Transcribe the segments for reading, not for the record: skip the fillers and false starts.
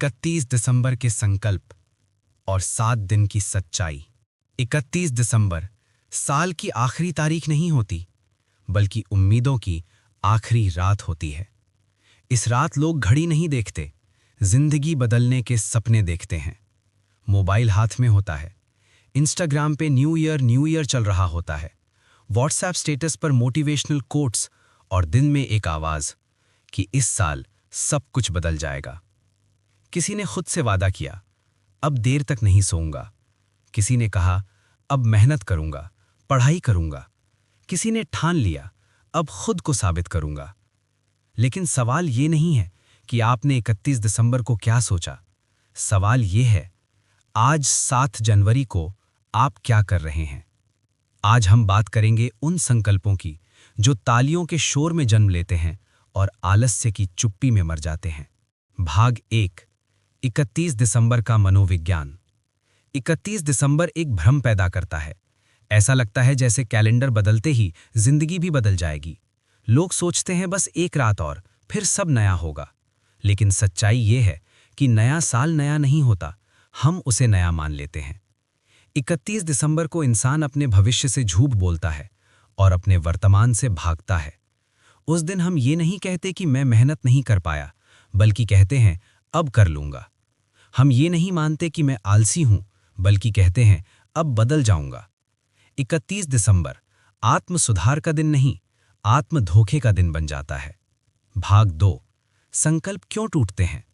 31 दिसंबर के संकल्प और 7 दिन की सच्चाई। 31 दिसंबर साल की आखिरी तारीख नहीं होती, बल्कि उम्मीदों की आखिरी रात होती है। इस रात लोग घड़ी नहीं देखते, जिंदगी बदलने के सपने देखते हैं। मोबाइल हाथ में होता है, इंस्टाग्राम पे न्यू ईयर चल रहा होता है, व्हाट्सएप स्टेटस पर मोटिवेशनल कोट्स और दिन में एक आवाज कि इस साल सब कुछ बदल जाएगा। किसी ने खुद से वादा किया, अब देर तक नहीं सोऊंगा। किसी ने कहा, अब मेहनत करूंगा, पढ़ाई करूंगा। किसी ने ठान लिया, अब खुद को साबित करूंगा। लेकिन सवाल ये नहीं है कि आपने 31 दिसंबर को क्या सोचा। सवाल ये है, आज 7 जनवरी को आप क्या कर रहे हैं। आज हम बात करेंगे उन संकल्पों की जो तालियों के शोर में जन्म लेते हैं और आलस्य की चुप्पी में मर जाते हैं। भाग 1, 31 दिसंबर का मनोविज्ञान। 31 दिसंबर एक भ्रम पैदा करता है। ऐसा लगता है जैसे कैलेंडर बदलते ही जिंदगी भी बदल जाएगी। लोग सोचते हैं बस एक रात और फिर सब नया होगा। लेकिन सच्चाई ये है कि नया साल नया नहीं होता, हम उसे नया मान लेते हैं। 31 दिसंबर को इंसान अपने भविष्य से झूठ बोलता है और अपने वर्तमान से भागता है। उस दिन हम ये नहीं कहते कि मैं मेहनत नहीं कर पाया, बल्कि कहते हैं अब कर लूंगा। हम ये नहीं मानते कि मैं आलसी हूं, बल्कि कहते हैं अब बदल जाऊंगा। 31 दिसंबर आत्म सुधार का दिन नहीं, आत्म धोखे का दिन बन जाता है। भाग 2, संकल्प क्यों टूटते हैं।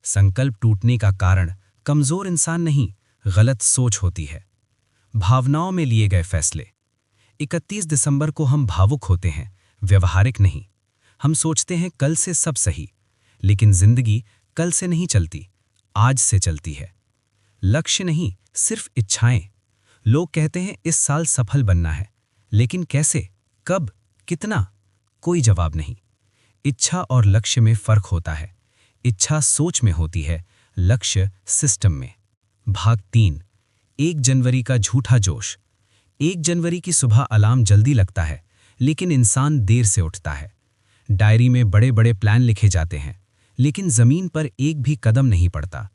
संकल्प टूटने का कारण कमजोर इंसान नहीं, गलत सोच होती है। भावनाओं में लिए गए फैसले। 31 दिसंबर को हम भावुक होते हैं, व्यवहारिक नहीं। हम सोचते हैं कल से सब सही, लेकिन जिंदगी कल से नहीं चलती, आज से चलती है। लक्ष्य नहीं, सिर्फ इच्छाएं। लोग कहते हैं इस साल सफल बनना है, लेकिन कैसे, कब, कितना? कोई जवाब नहीं। इच्छा और लक्ष्य में फर्क होता है। इच्छा सोच में होती है, लक्ष्य सिस्टम में। भाग 3, 1 जनवरी का झूठा जोश। 1 जनवरी की सुबह अलार्म जल्दी लगता है, लेकिन इंसान देर से उठता है। डायरी में बड़े बड़े प्लान लिखे जाते हैं, लेकिन जमीन पर एक भी कदम नहीं पड़ता।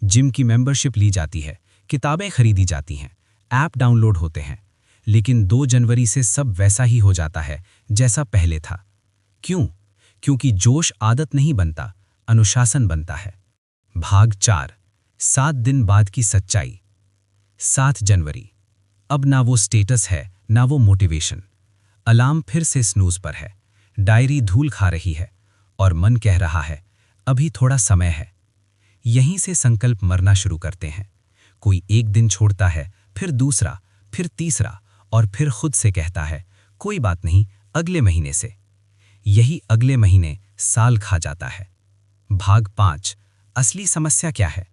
जिम की मेंबरशिप ली जाती है, किताबें खरीदी जाती हैं, ऐप डाउनलोड होते हैं, लेकिन 2 जनवरी से सब वैसा ही हो जाता है जैसा पहले था। क्यों? क्योंकि जोश आदत नहीं बनता, अनुशासन बनता है। भाग 4, 7 दिन बाद की सच्चाई। 7 जनवरी, अब ना वो स्टेटस है, ना वो मोटिवेशन। अलार्म फिर से स्नूज पर है, डायरी धूल खा रही है और मन कह रहा है अभी थोड़ा समय है। यहीं से संकल्प मरना शुरू करते हैं। कोई एक दिन छोड़ता है, फिर दूसरा, फिर तीसरा, और फिर खुद से कहता है कोई बात नहीं, अगले महीने से। यही अगले महीने साल खा जाता है। भाग 5, असली समस्या क्या है।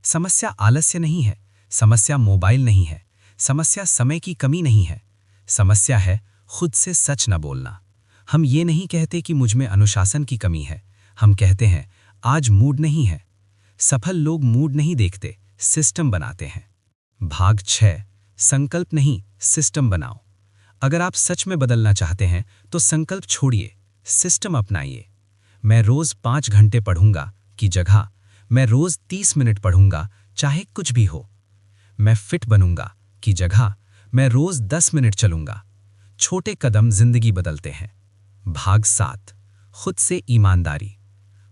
समस्या आलस्य नहीं है, समस्या मोबाइल नहीं है, समस्या समय की कमी नहीं है। समस्या है खुद से सच न बोलना। हम ये नहीं कहते कि मुझ में अनुशासन की कमी है, हम कहते हैं आज मूड नहीं है। सफल लोग मूड नहीं देखते, सिस्टम बनाते हैं। भाग 6, संकल्प नहीं, सिस्टम बनाओ। अगर आप सच में बदलना चाहते हैं तो संकल्प छोड़िए, सिस्टम अपनाइए। मैं रोज 5 घंटे पढ़ूंगा की जगह मैं रोज 30 मिनट पढ़ूंगा, चाहे कुछ भी हो। मैं फिट बनूंगा की जगह मैं रोज 10 मिनट चलूंगा। छोटे कदम जिंदगी बदलते हैं। भाग 7, खुद से ईमानदारी।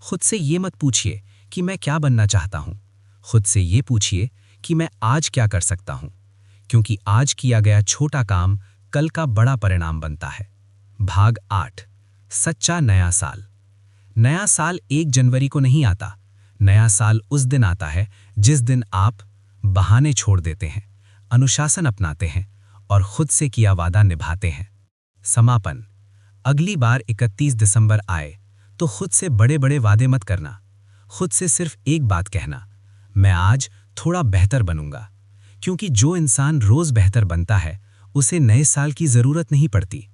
खुद से ये मत पूछिए कि मैं क्या बनना चाहता हूं, खुद से ये पूछिए कि मैं आज क्या कर सकता हूं, क्योंकि आज किया गया छोटा काम कल का बड़ा परिणाम बनता है। भाग 8, सच्चा नया साल। नया साल 1 जनवरी को नहीं आता। नया साल उस दिन आता है जिस दिन आप बहाने छोड़ देते हैं, अनुशासन अपनाते हैं और खुद से किया वादा निभाते हैं। समापन। अगली बार 31 दिसंबर आए तो खुद से बड़े बड़े वादे मत करना। खुद से सिर्फ एक बात कहना, मैं आज थोड़ा बेहतर बनूंगा। क्योंकि जो इंसान रोज बेहतर बनता है, उसे नए साल की जरूरत नहीं पड़ती।